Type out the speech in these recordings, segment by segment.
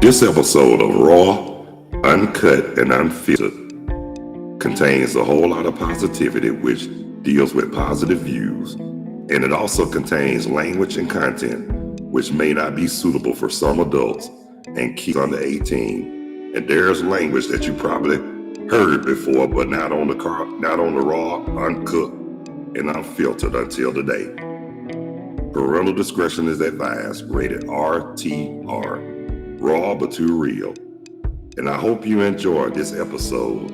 This episode of Raw, Uncut, and Unfiltered contains a whole lot of positivity which deals with positive views, and it also contains language and content which may not be suitable for some adults and kids under 18. And there's language that you probably heard before, but not on the Raw, Uncut, and Unfiltered until today. Parental discretion is advised, rated RTR, raw but too real. And I hope you enjoyed this episode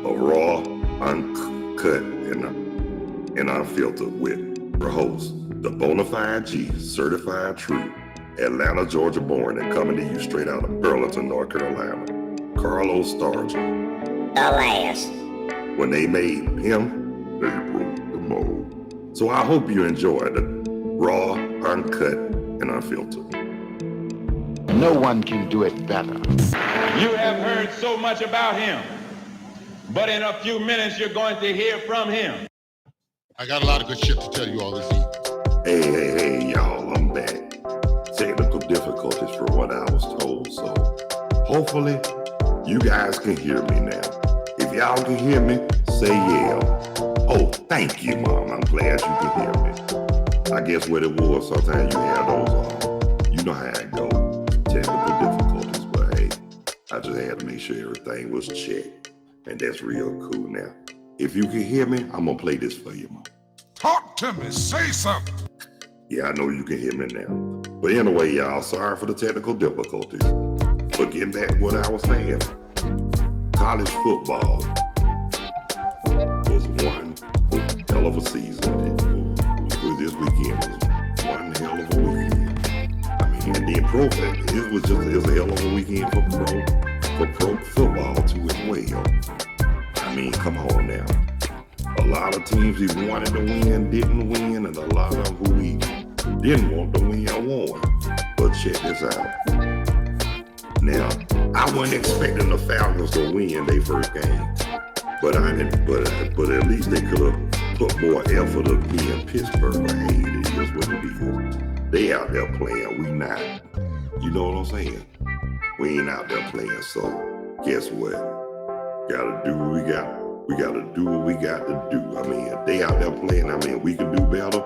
of Raw, Uncut, and Unfiltered with your host, the Bonafide G, certified true, Atlanta, Georgia born, and coming to you straight out of Burlington, North Carolina, Carlos Stargell. Alas. When they made him, they broke the mold. So I hope you enjoyed it. Raw, Uncut, and Unfiltered. No one can do it better. You have heard so much about him, but in a few minutes you're going to hear from him. I got a lot of good shit to tell you all this evening. Hey, y'all, I'm back. Technical difficulties from what I was told, so hopefully you guys can hear me now. If y'all can hear me, say yeah. Oh, thank you, Mom. I'm glad you can hear me. I guess what it was, sometimes you have those, you know how it goes, technical difficulties, but hey, I just had to make sure everything was checked, and that's real cool now. If you can hear me, I'm gonna play this for you, Mom. Talk to me, say something. Yeah, I know you can hear me now. But anyway, y'all, sorry for the technical difficulties. But getting back to what I was saying, college football was one hell of a season. This weekend was one hell of a weekend. I mean, and then it was a hell of a weekend for pro football too as well. I mean, come on now. A lot of teams we wanted to win didn't win, and a lot of them who we didn't want to win won. But check this out. Now, I wasn't expecting the Falcons to win their first game, but at least they could have put more effort of me in Pittsburgh. But hey, it is what it is. They out there playing, we not. You know what I'm saying? We ain't out there playing, so guess what? Gotta do what we got. We gotta do what we got to do. I mean, if they out there playing, I mean, we can do better.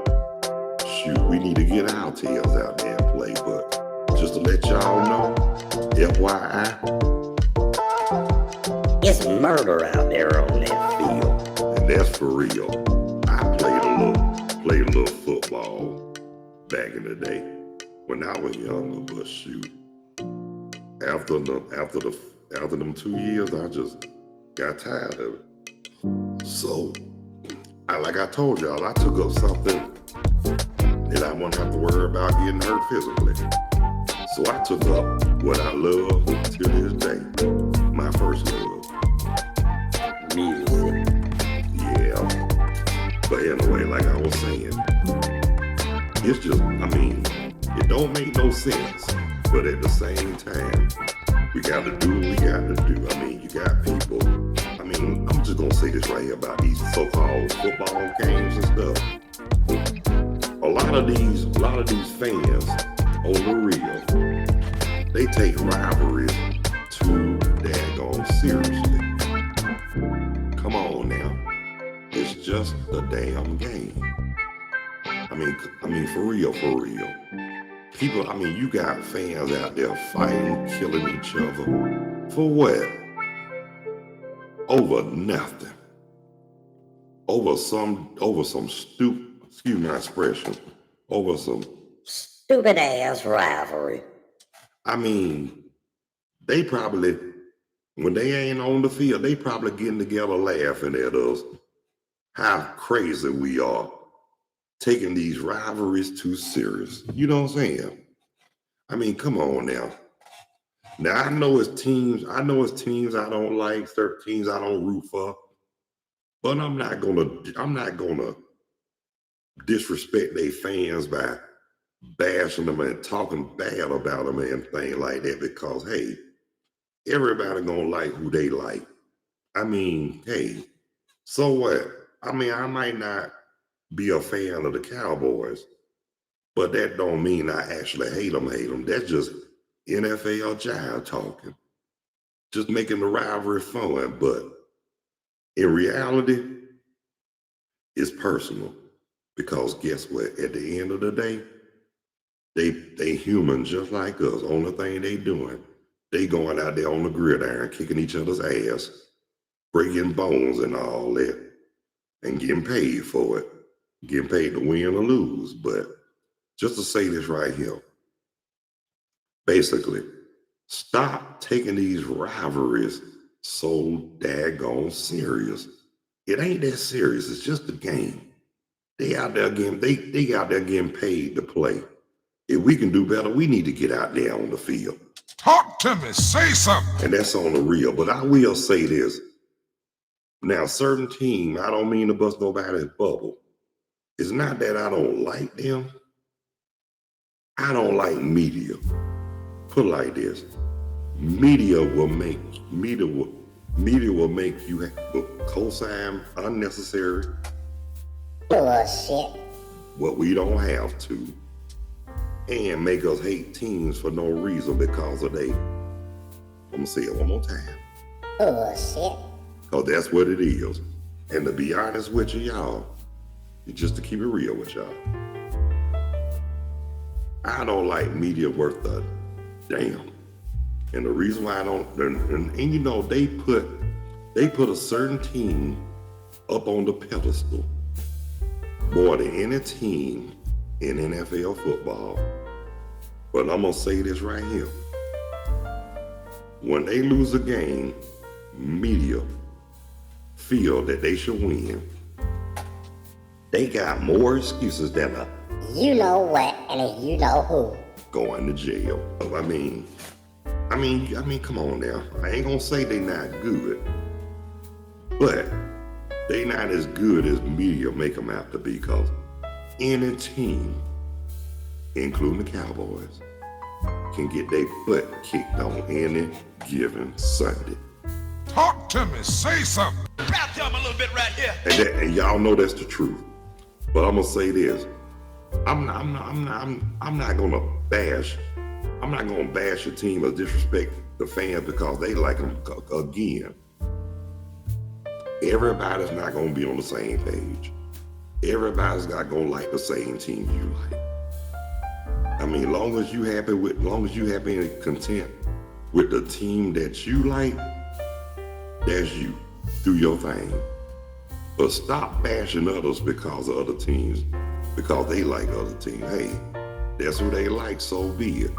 Shoot, we need to get our tails out there and play. But just to let y'all know, FYI, It's murder out there on that field. and that's for real. I played a little football back in the day when I was younger, but shoot, after them 2 years, I just got tired of it. So, like I told y'all, I took up something that I wouldn't have to worry about getting hurt physically. So I took up what I love to this day, my first love. Music. Yeah. But anyway, like I was saying, it's just, I mean, it don't make no sense. But at the same time, we got to do what we got to do. I mean, you got people, I mean, I'm just going to say this right here about these so-called football games and stuff. A lot of these fans, on the real, they take rivalries too daggone seriously. Come on now. It's just a damn game. I mean, for real. People, I mean, you got fans out there fighting, killing each other. For what? Over nothing. Over some stupid, excuse my expression, over some Stupid ass rivalry. I mean, they probably, when they ain't on the field, they probably getting together laughing at us. How crazy we are. Taking these rivalries too serious. You know what I'm saying? I mean, come on now. Now I know it's teams I don't like, certain teams I don't root for, but I'm not gonna disrespect their fans by bashing them and talking bad about them and things like that, because hey, everybody gonna like who they like. I mean, hey, so what? I mean, I might not be a fan of the Cowboys, but that don't mean I actually hate them. That's just NFL Jive talking, just making the rivalry fun. But in reality, it's personal. Because guess what? At the end of the day, they human just like us. Only thing they doing, they going out there on the gridiron, kicking each other's ass, breaking bones and all that, and getting paid for it. Getting paid to win or lose. But just to say this right here, basically, stop taking these rivalries so daggone serious. It ain't that serious. It's just a game. They out there getting paid to play. If we can do better, we need to get out there on the field. Talk to me, say something. And that's on the real. But I will say this. Now, certain team, I don't mean to bust nobody's bubble. It's not that I don't like them. I don't like media. Put it like this. Media will make you co-sign unnecessary Bullshit. what we don't have to, and make us hate teams for no reason because of they. I'm gonna say it one more time. Bullshit. Because that's what it is. And to be honest with you, y'all, just to keep it real with y'all, I don't like media worth a damn. And the reason why I don't, and you know, they put a certain team up on the pedestal more than any team in NFL football. But I'm gonna say this right here. When they lose a game, media feel that they should win. They got more excuses than a You know what and you know who. going to jail. I mean, come on now. I ain't gonna say they not good, but they not as good as media make them out to be. Cause any team, including the Cowboys, can get their butt kicked on any given Sunday. Talk to me, say something. Rap them a little bit right here. And y'all know that's the truth. But I'm gonna say this. I'm not gonna bash a team or disrespect the fans because they like them. Again, everybody's not gonna be on the same page. Everybody's not gonna like the same team you like. I mean, long as you happy and content with the team that you like, that's you. Do your thing. But stop bashing others because of other teams, because they like other teams. Hey, that's who they like, so be it.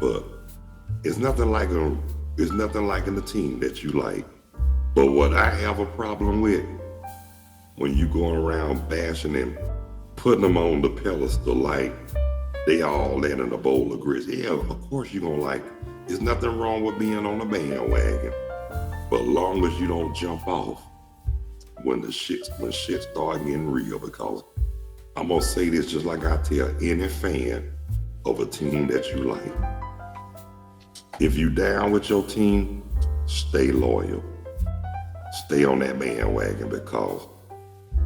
But it's nothing like in the team that you like. But what I have a problem with, when you going around bashing them, putting them on the pedestal like they all that in a bowl of grits. Yeah, of course you're gonna like it. There's nothing wrong with being on the bandwagon. But long as you don't jump off when shit start getting real, because I'm gonna say this just like I tell any fan of a team that you like. If you down with your team, stay loyal. Stay on that bandwagon, because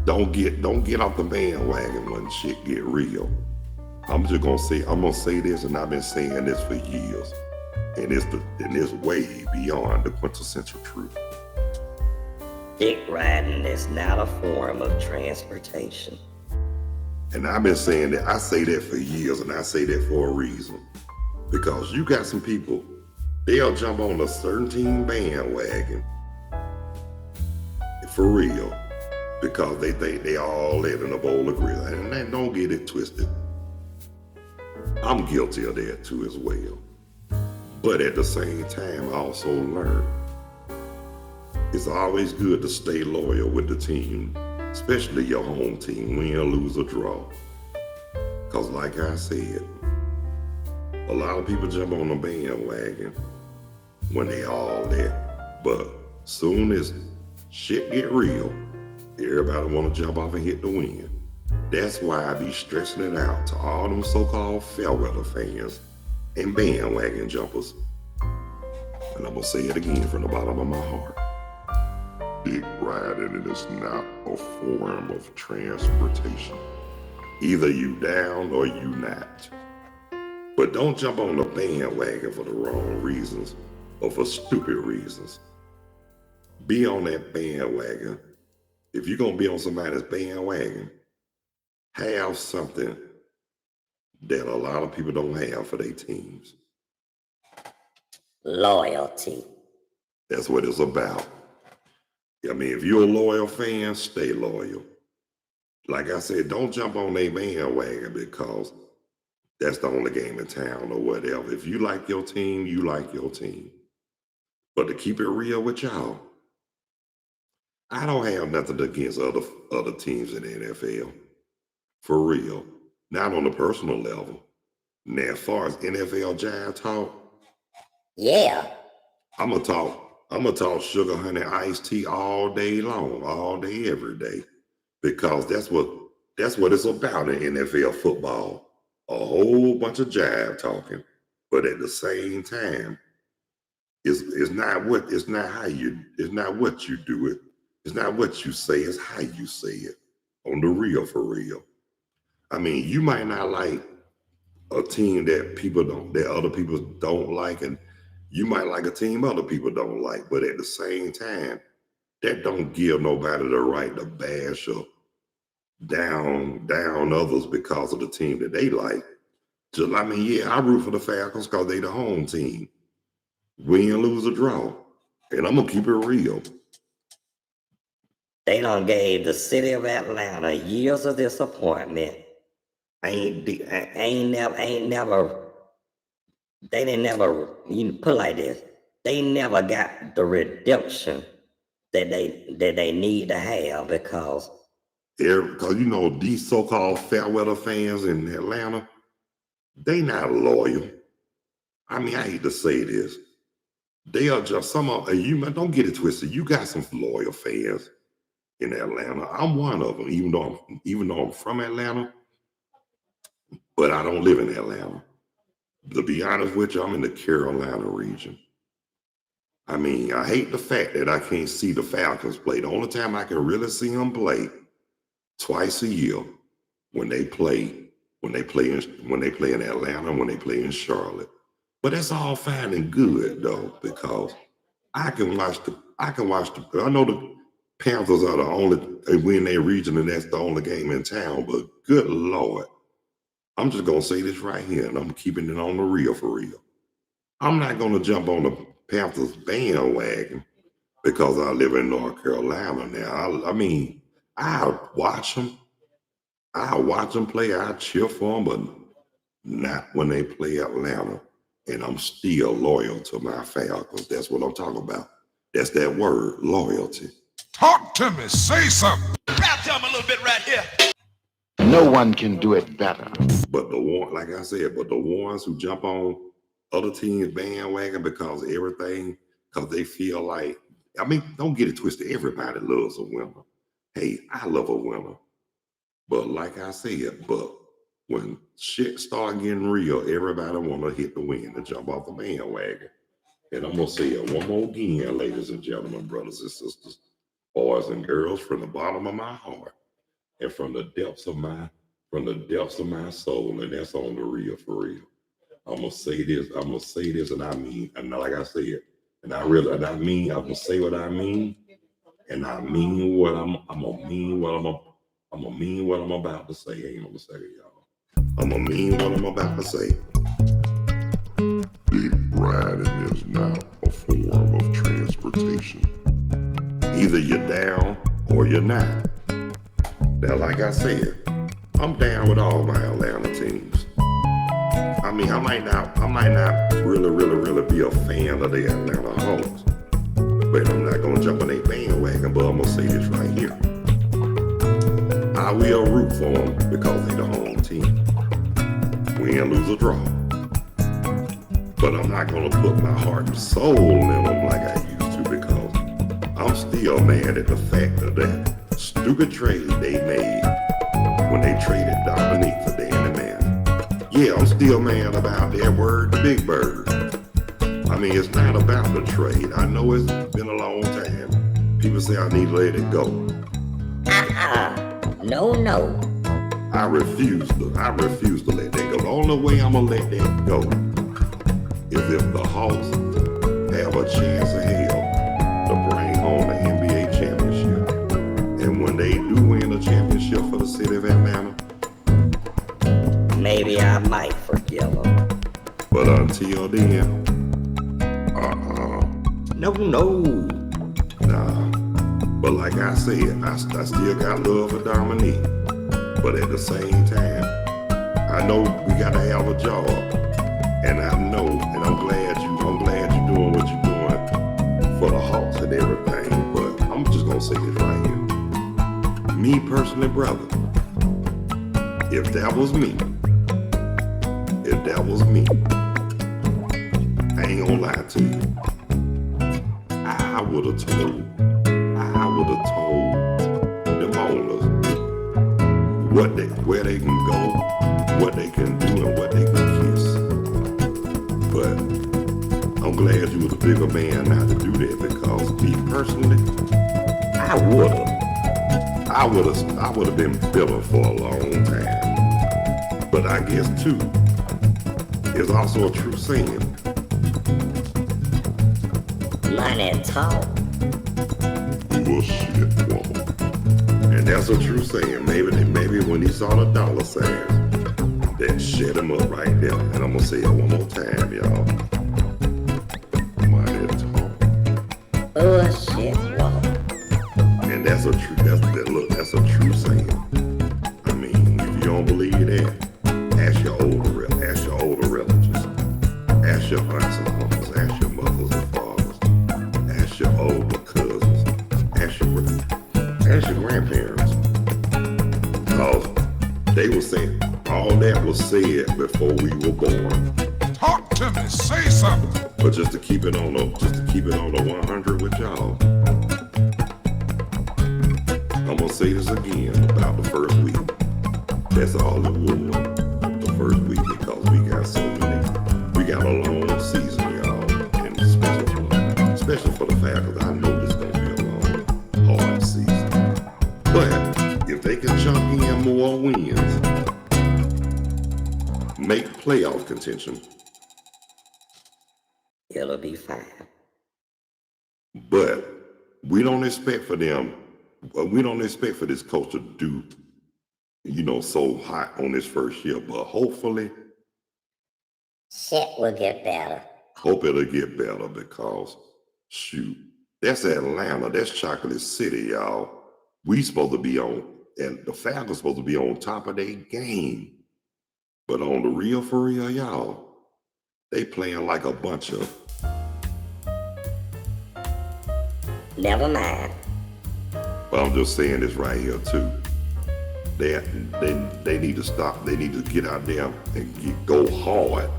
don't get off the bandwagon when shit get real. I'm gonna say this, and I've been saying this for years, and it's way beyond the quintessential truth. Dick riding is not a form of transportation. And I've been saying that. I say that for years, and I say that for a reason. Because you got some people, they'll jump on a certain team bandwagon for real, because they think they all live in a bowl of grits. And they don't get it twisted. I'm guilty of that too as well. But at the same time, I also learn it's always good to stay loyal with the team, especially your home team, win or lose or draw. Because like I said, a lot of people jump on the bandwagon when they all there. But soon as shit get real, everybody want to jump off and hit the wind. That's why I be stressing it out to all them so-called fair weather fans and bandwagon jumpers. And I'm gonna say it again from the bottom of my heart. Dick riding is not a form of transportation. Either you down or you not. But don't jump on the bandwagon for the wrong reasons or for stupid reasons. Be on that bandwagon. If you're going to be on somebody's bandwagon, have something that a lot of people don't have for their teams. Loyalty. That's what it's about. I mean, if you're a loyal fan, stay loyal. Like I said, don't jump on their bandwagon because that's the only game in town or whatever. If you like your team, you like your team. But to keep it real with y'all, I don't have nothing against other teams in the NFL. For real. Not on a personal level. Now, as far as NFL Jive talk, Yeah. I'm gonna talk sugar, honey, iced tea all day long, all day, every day. Because that's what it's about in NFL football. A whole bunch of jive talking, but at the same time, it's not what you do it. It's not what you say, it's how you say it. On the real, for real. I mean, you might not like a team that other people don't like, and you might like a team other people don't like, but at the same time, that don't give nobody the right to bash or down others because of the team that they like. Just, I mean, yeah, I root for the Falcons because they the home team. Win, lose, or draw. And I'm gonna keep it real. They done gave the city of Atlanta years of disappointment. They didn't never, you put it like this, they never got the redemption that they need to have because you know, these so-called fair weather fans in Atlanta, they not loyal. I mean, I hate to say this. They are just don't get it twisted. You got some loyal fans in Atlanta. I'm one of them, even though I'm from Atlanta, but I don't live in Atlanta. To be honest with you, I'm in the Carolina region. I mean, I hate the fact that I can't see the Falcons play. The only time I can really see them play twice a year when they play in Atlanta, when they play in Charlotte. But that's all fine and good though, because I know the Panthers are the only win their region, and that's the only game in town. But good Lord, I'm just gonna say this right here, and I'm keeping it on the real for real. I'm not gonna jump on the Panthers bandwagon because I live in North Carolina now. I mean, I'll watch them play. I cheer for them, but not when they play Atlanta. And I'm still loyal to my Falcons. That's what I'm talking about. That's that word, loyalty. Talk to me. Say something. Rap to him a little bit right here. No one can do it better. But the ones who jump on other teams' bandwagon because they feel like, I mean, don't get it twisted. Everybody loves a winner. Hey, I love a winner. But like I said, when shit start getting real, everybody want to hit the win and jump off the bandwagon. And I'm going to say it one more again, ladies and gentlemen, brothers and sisters, boys and girls, from the bottom of my heart and from the depths of my soul, and that's on the real, for real. I'm going to say this, and I mean, and like I said, I'm going to say what I mean, and I mean what I'm going to mean what I'm about to say. Ain't gonna say it, y'all. I'm gonna mean what I'm about to say. Dick riding is not a form of transportation. Either you're down or you're not. Now, like I said, I'm down with all my Atlanta teams. I mean, I might not really be a fan of the Atlanta Hawks, but I'm not gonna jump on their bandwagon. But I'm gonna say this right here. I will root for them because they're the home team. Win, lose, or draw. But I'm not going to put my heart and soul in them like I used to, because I'm still mad at the fact of that stupid trade they made when they traded Dominique for Danny Manning. Yeah, I'm still mad about that word, the big bird. I mean, it's not about the trade. I know it's been a long time. People say I need to let it go. No. I refuse to let that go. The only way I'm gonna let that go is if the Hawks have a chance of hell to bring home the NBA championship. And when they do win the championship for the city of Atlanta, maybe I might forgive them. but until then, No. nah. But like I said, I still got love for Dominique. But at the same time, I know we gotta have a job. And I know, and I'm glad you're doing what you're doing for the Hawks and everything. But I'm just gonna say this right here. Me personally, brother, if that was me, I ain't gonna lie to you. I would have told them owners where they can go, what they can do, and what they can kiss. But I'm glad you was a bigger man not to do that, because me personally, I would have been bitter for a long time. But I guess too, it's also a true saying. Money talk. Bullshit, woman. And that's a true saying. Maybe when he saw the dollar signs, that shut him up right there. And I'm gonna say it one more time, y'all. Money talk. Bullshit walk. And that's a true saying. I mean, if you don't believe that, ask your older relatives, ask your aunts and uncles, ask your mothers and fathers, ask your older cousins, ask your grandparents. Because they were saying all that was said before we were born. Talk to me. Say something. But just to keep it on the 100 with y'all, I'm gonna say this again about the first week. That's all it was, the first week, because we got a long season, y'all, and especially for the fact that I know this gonna be a long, hard season. But if they can chunk in more wins, make playoff contention, It'll be fine. but we don't expect for this coach to do, so hot on his first year. But hopefully, Shit will get better. hope it'll get better, because shoot, that's Atlanta, that's Chocolate City, y'all. We supposed to be on, and the Falcons supposed to be on top of their game. But on the real, for real, y'all, they playing like a bunch of, Never mind. but I'm just saying this right here too. They need to stop. They need to get out there and go hard,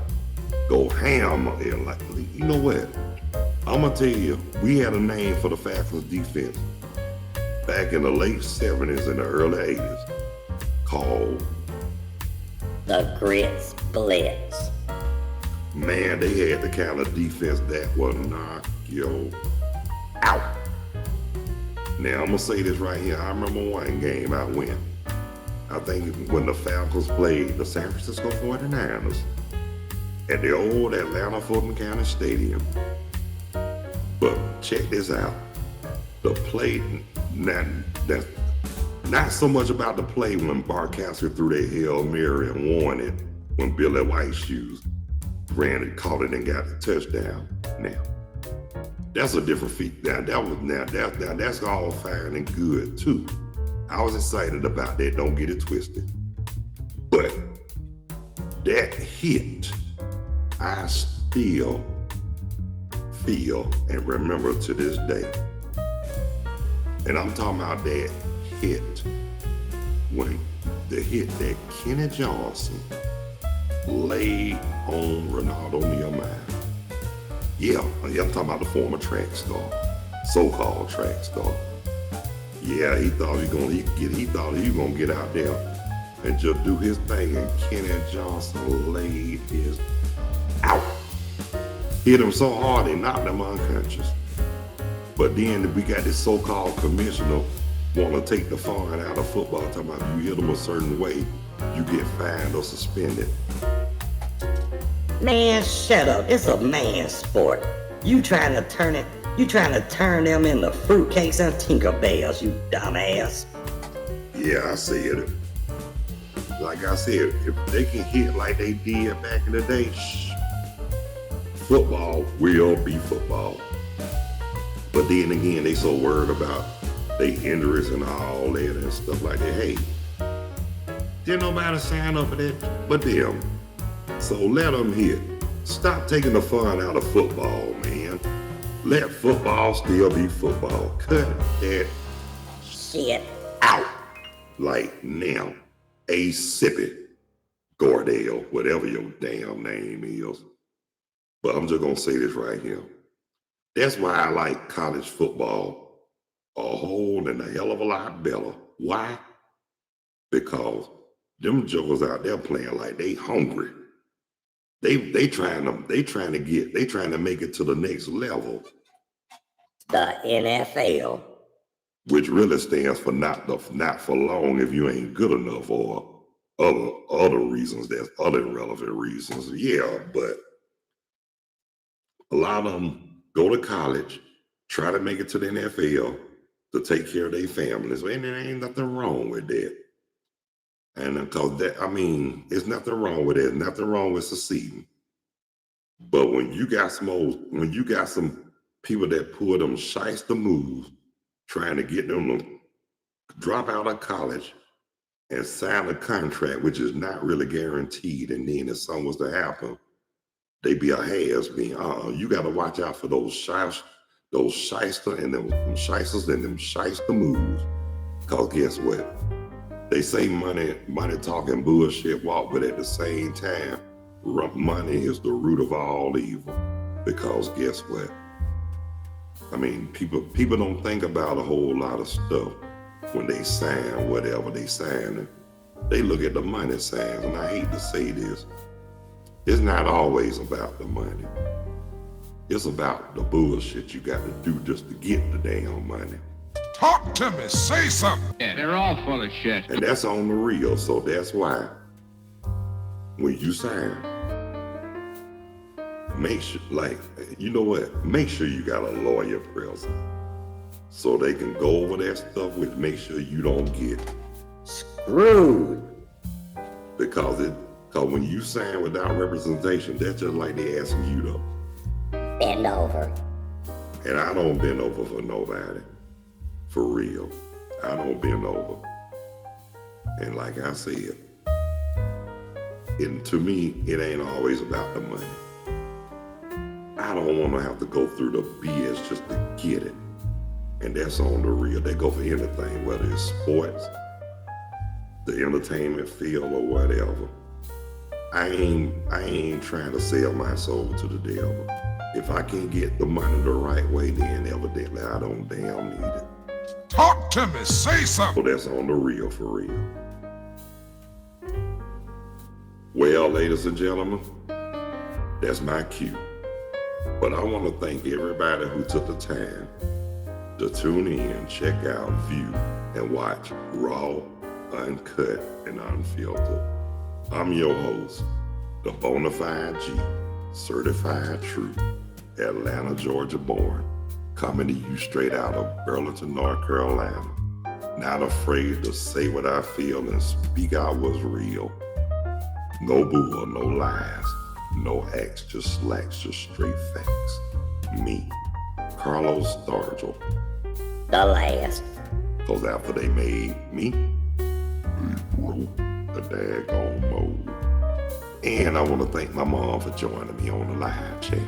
go ham. And like, you know what? I'm gonna tell you, we had a name for the Falcons defense back in the late 70s and the early 80s called The Grits Blitz. Man, they had the kind of defense that will knock you out. Now, I'm going to say this right here. I remember one game I went. I think when the Falcons played the San Francisco 49ers at the old Atlanta Fulton County Stadium. But check this out. The play, that's not so much about the play when Barcaster threw their Hail Mary and won it when Billy White Shoes ran it, caught it, and got the touchdown. Now, that's a different feat. That's all fine and good too. I was excited about that. Don't get it twisted. But that hit, I still feel and remember to this day. And I'm talking about that hit, when the hit that Kenny Johnson laid on Ronaldo Nehemiah. Yeah, I'm talking about the former track star, so-called track star. Yeah, he thought he was gonna get out there and just do his thing, and Kenny Johnson laid his out. Hit him so hard he knocked him unconscious. But then we got this so-called commissioner want to take the fun out of football, talking about you hit them a certain way, you get fined or suspended. Man, shut up. It's a man sport. You trying to turn them into fruitcakes and Tinkerbells, you dumbass. Yeah, I said it. Like I said, if they can hit like they did back in the day, football will be football. But then again, they so worried about their injuries and all that and stuff like that. Hey, didn't nobody sign up for that but them. So let them hit. Stop taking the fun out of football, man. Let football still be football. Cut that shit out. Like now. A-Sippy, Gordale, whatever your damn name is. But I'm just gonna say this right here. That's why I like college football a whole and a hell of a lot better. Why? Because them jokers out there playing like they hungry. They trying to make it to the next level. The NFL. Which really stands for not for long if you ain't good enough, or other reasons. There's other irrelevant reasons. Yeah, but a lot of them go to college, try to make it to the NFL to take care of their families, and there ain't nothing wrong with that. And because there's nothing wrong with that. Nothing wrong with succeeding. But when you got some people that pull them shyster moves, trying to get them to drop out of college and sign a contract, which is not really guaranteed. And then if something was to happen, they be a has-been. You got to watch out for those shyster and them shysters and them shyster moves. Because guess what? They say money talking bullshit walk, but at the same time, money is the root of all evil. Because guess what? People don't think about a whole lot of stuff when they sign whatever they sign. They look at the money signs, and I hate to say this. It's not always about the money. It's about the bullshit you got to do just to get the damn money. Talk to me, say something. Yeah, they're all full of shit. And that's on the real, so that's why when you sign, make sure, make sure you got a lawyer present so they can go over that stuff with, make sure you don't get screwed. Because when you sign without representation, that's just like they asking you to bend over. And I don't bend over for nobody. For real. I don't bend over. And like I said, to me, it ain't always about the money. I don't want to have to go through the BS just to get it. And that's on the real. They go for anything, whether it's sports, the entertainment field, or whatever. I ain't trying to sell my soul to the devil. If I can get the money the right way, then evidently I don't damn need it. Talk to me, say something. So that's on the real, for real. Well, ladies and gentlemen, that's my cue. But I want to thank everybody who took the time to tune in, check out, view, and watch Raw, Uncut, and Unfiltered. I'm your host, the Bonafide G, certified true, Atlanta, Georgia born, coming to you straight out of Burlington, North Carolina. Not afraid to say what I feel and speak out what's real. No bull, no lies, no acts, just slacks, just straight facts. Me, Carlos Stargell. The last. Because after they made me, they broke the daggone mold. And I want to thank my mom for joining me on the live chat.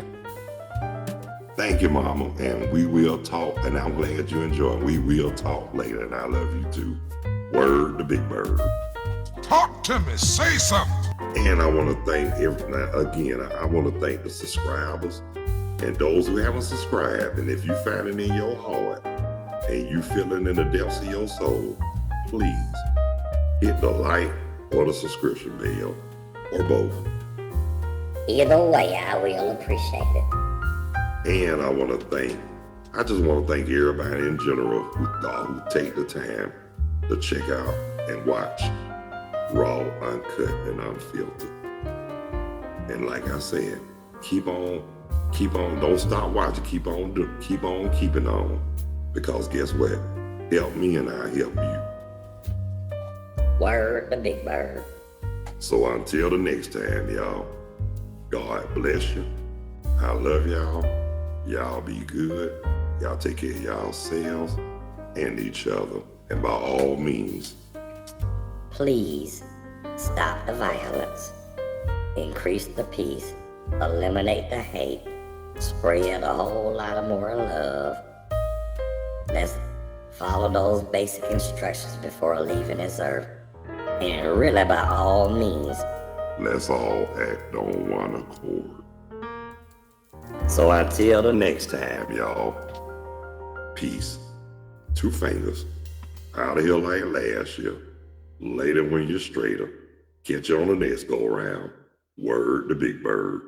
Thank you, Mama, and we will talk, and I'm glad you enjoyed. We will talk later, and I love you too. Word to Big Bird. Talk to me, say something. And I want to thank, I want to thank the subscribers and those who haven't subscribed. And if you find it in your heart and you feel it in the depths of your soul, please hit the like or the subscription bell, or both. Either way, I will appreciate it. And I want to thank I just want to thank everybody in general who take the time to check out and watch Raw, Uncut, and Unfiltered. And like I said, keep on, don't stop watching, keep on keeping on. Because guess what? Help me and I help you. Word the big bird. So until the next time, y'all, God bless you. I love y'all. Y'all be good. Y'all take care of yourselves and each other. And by all means, Please stop the violence, increase the peace, eliminate the hate, spread a whole lot of more love. Let's follow those basic instructions before leaving this earth. And really, by all means, let's all act on one accord. so until the next Time, y'all. Peace. 2 fingers. Out of here like last year. Later when you're straighter. Catch you on the next go around. Word the big bird.